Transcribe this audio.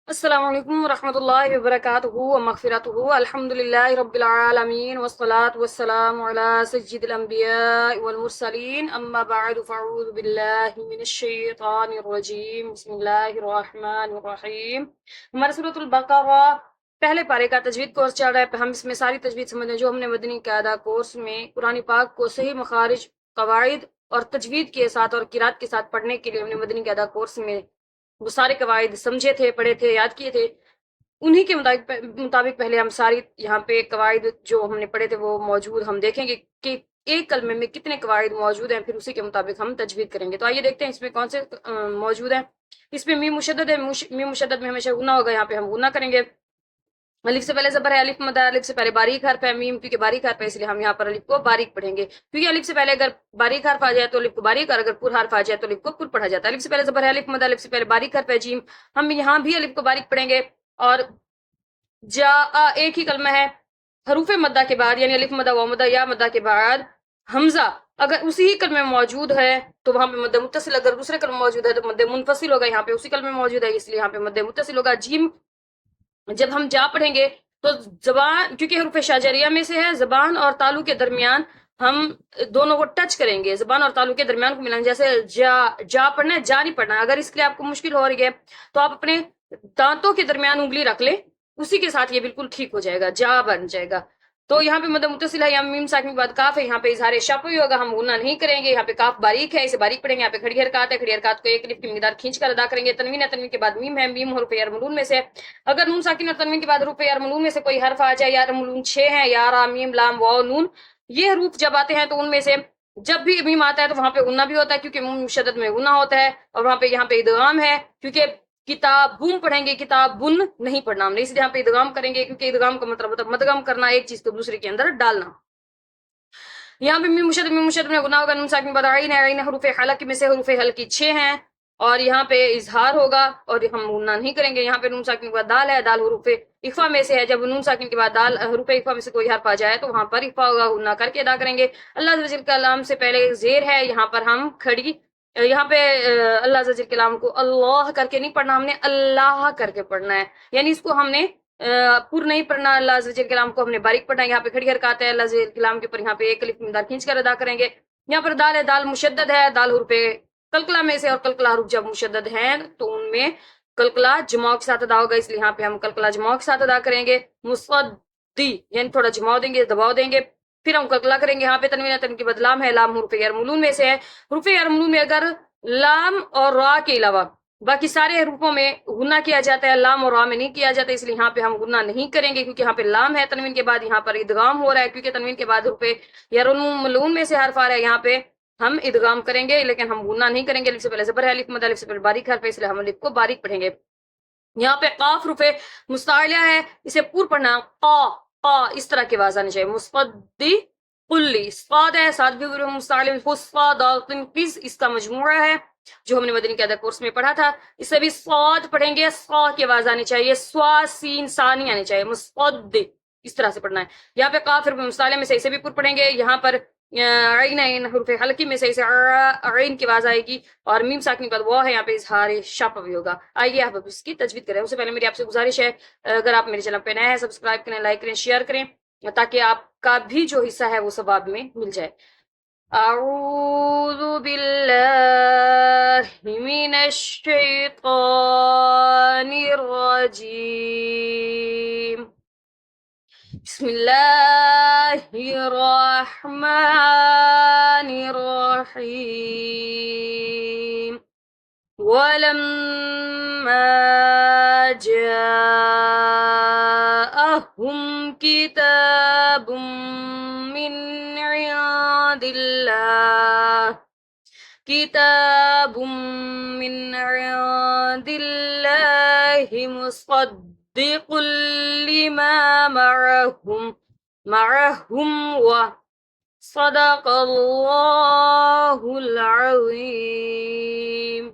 السلام علیکم ورحمۃ اللہ وبرکاتہ ومغفرتہ الحمد للہ رب العالمین والصلاة والسلام علی سید الانبیاء والمرسلین اما بعد فاعوذ باللہ من الشیطان الرجیم بسم اللہ الرحمن الرحیم۔ ہمارا سورۃ البقرہ پہلے پارے کا تجوید کورس چل رہا ہے، ہم اس میں ساری تجوید سمجھیں جو ہم نے مدنی قاعدہ کورس میں قرآن پاک کو صحیح مخارج، قواعد اور تجوید کے ساتھ اور قرات کے ساتھ پڑھنے کے لیے ہم نے مدنی قاعدہ کورس میں وہ سارے قواعد سمجھے تھے، پڑھے تھے، یاد کیے تھے۔ انہی کے مطابق پہلے ہم ساری یہاں پہ قواعد جو ہم نے پڑھے تھے وہ موجود، ہم دیکھیں گے کہ ایک کلمے میں کتنے قواعد موجود ہیں، پھر اسی کے مطابق ہم تجوید کریں گے۔ تو آئیے دیکھتے ہیں اس میں کون سے موجود ہیں۔ اس میں میم مشدد ہے، میم مشدد میں ہمیشہ غنہ ہوگا، یہاں پہ ہم غنہ کریں گے۔ الف سے پہلے زبر ہے، الف مد ہے، الف سے پہلے باریک حرف ہے میم، کیونکہ باریک حرف ہے اس لیے ہم یہاں پر الف کو باریک پڑھیں گے، کیونکہ الف سے پہلے اگر باریک حرف آ جائے تو الف کو باریک، اور اگر پر حرف آ جائے تو الف کو پر پڑھا جاتا ہے۔ الف سے پہلے زبر ہے، الف مد، الف سے پہلے باریک حرف ہے جیم، ہم یہاں بھی الف کو باریک پڑھیں گے۔ اور جا ایک ہی کلمہ ہے، حروف مدہ کے بعد یعنی الف مدہ، واو مدہ، یا مدہ کے بعد حمزہ اگر اسی ہی کلمے میں موجود ہے تو وہاں پہ مد متصل، اگر دوسرے کلمے موجود ہے تو مد منفصل ہوگا، یہاں پہ اسی کلمے میں موجود ہے اس لیے یہاں پہ مد متصل ہوگا۔ جیم جب ہم جا پڑھیں گے تو زبان، کیونکہ حروف شاجریہ میں سے ہے، زبان اور تالو کے درمیان ہم دونوں کو ٹچ کریں گے، زبان اور تالو کے درمیان کو ملائیں گے، جیسے جا پڑھنا ہے، جا نہیں پڑھنا ہے۔ اگر اس کے لیے آپ کو مشکل ہو رہی ہے تو آپ اپنے دانتوں کے درمیان انگلی رکھ لیں، اسی کے ساتھ یہ بالکل ٹھیک ہو جائے گا، جا بن جائے گا۔ تو یہاں پہ مد متصل ہے، یہاں میم ساکن کے بعد کاف ہے، یہاں پہ اظہار شفوی ہوگا، ہم غنہ نہیں کریں گے، یہاں پہ کاف باریک ہے، اسے باریک پڑھیں گے۔ یہاں پہ کھڑی حرکات ہے، کھڑی حرکات کو ایک الف کی مقدار کھینچ کر ادا کریں گے۔ تنوین ہے، تنوین کے بعد میم ہے، میم حروف یرملون میں سے ہے۔ اگر نون ساکن اور تنوین کے بعد حروف یرملون میں سے کوئی حرف آ جائے، یرملون 6 ہیں، یا را میم لام واو نون، یہ حروف جب آتے ہیں تو ان میں سے جب بھی میم آتا ہے تو وہاں پہ غنہ بھی ہوتا ہے، کیونکہ میم مشدد میں غنہ ہوتا ہے، اور وہاں پہ یہاں پہ ادغام ہے، کیونکہ کتابون پڑھیں گے، کتابن نہیں پڑھنا ہم نے، اس لیے یہاں پہ ادغام کریں گے، کیونکہ ادغام کا مطلب ہوتا ہے مدغم کرنا، ایک چیز کو دوسرے کے اندر ڈالنا۔ یہاں پہ میم مشدد میں غنہ ہوگا، نون ساکن کے بعد عین ہے، عین حروف حلق میں سے حروف حلقی 6 ہیں، اور یہاں پہ اظہار ہوگا اور ہم غنہ نہیں کریں گے۔ یہاں پہ نون ساکن کے بعد دال ہے، دال حروف اخفا میں سے ہے، جب نون ساکن کے بعد دال حروف اخفا میں سے کوئی حرف آ جائے تو وہاں پر اخفا ہوگا، غنہ کر کے ادا کریں گے۔ اللہ عز و جل کا نام سے پہلے زیر ہے، یہاں پر ہم کھڑی، یہاں پہ اللہ عز و جل کے نام کو اللہ کر کے نہیں پڑھنا، ہم نے اللہ کر کے پڑھنا ہے، یعنی اس کو ہم نے پر نہیں پڑھنا، اللہ عز و جل کے نام کو ہم نے باریک پڑھنا ہے۔ یہاں پہ کھڑی حرکات ہے، اللہ عز و جل کے نام کے اوپر یہاں پہ ایک الف مقدار کھینچ کر ادا کریں گے۔ یہاں پر دال ہے، دال مشدد ہے، دال حروف قلقلہ میں سے، اور قلقلہ حروف جب مشدد ہیں تو ان میں قلقلہ جماع کے ساتھ ادا ہوگا، اس لیے یہاں پہ ہم قلقلہ جماع کے ساتھ ادا کریں گے۔ مصدی یعنی تھوڑا جماع دیں گے، دباؤ دیں گے، پھر ہم قلقلہ کریں گے۔ یہاں پہ تنوین ہے، تنوین کے بعد لام ہے، لام حروف یرملون میں سے ہے۔ حروف یرملون میں اگر لام اور را کے علاوہ باقی سارے حروفوں میں غنہ کیا جاتا ہے، لام اور را میں نہیں کیا جاتا، اس لیے یہاں پہ ہم غنہ نہیں کریں گے، کیونکہ یہاں پہ لام ہے، تنوین کے بعد یہاں پر ادغام ہو رہا ہے، کیونکہ تنوین کے بعد حروف یرملون میں سے حرف آ رہا ہے، یہاں پہ ہم ادغام کریں گے، لیکن ہم غنہ نہیں کریں گے۔ الف سے پہلے زبر ہے، الف مد، الف سے پہلے باریک حرف ہے، اس لیے ہم الف کو باریک پڑھیں گے۔ یہاں پہ قاف حروف مستعلیہ ہے، اسے پور پڑھنا، قا قا اس طرح کی آواز آنی چاہیے۔ مصدی قلی، صاد ہے، صاد بھی حروف مستعلیہ، فصاداتن قز اس کا مجموعہ ہے جو ہم نے مدنی قاعدہ کورس میں پڑھا تھا۔ اس سے بھی صاد پڑھیں گے، صا کی آواز آنی چاہیے، سوا سین سا نہیں آنی چاہیے، مصد اس طرح سے پڑھنا ہے۔ یہاں پہ قاف حروف مستعلیہ میں سے اسے بھی پر پڑھیں گے۔ یہاں پر عین عین حروف حلقی میں سے اسے عین کی آواز آئے گی، اور میم ساکنی پر وہ ہے، یہاں پہ اظہار شفوی ہوگا۔ آئیے آپ اس کی تجوید کریں۔ اس سے پہلے میری آپ سے گزارش ہے، اگر آپ میرے چینل پہ نئے ہیں سبسکرائب کریں، لائک کریں، شیئر کریں، تاکہ آپ کا بھی جو حصہ ہے وہ ثواب میں مل جائے۔ اعوذ باللہ من الشیطان الرجیم، بسم اللہ الرحمن الرحیم۔ وَلَمَّا جَاءَهُمْ كِتَابٌ مِّنْ عِندِ اللَّهِ مُصَدِّقٌ لِّمَا مَعَهُمْ وَصَدَقَ اللَّهُ الْعَظِيمُ۔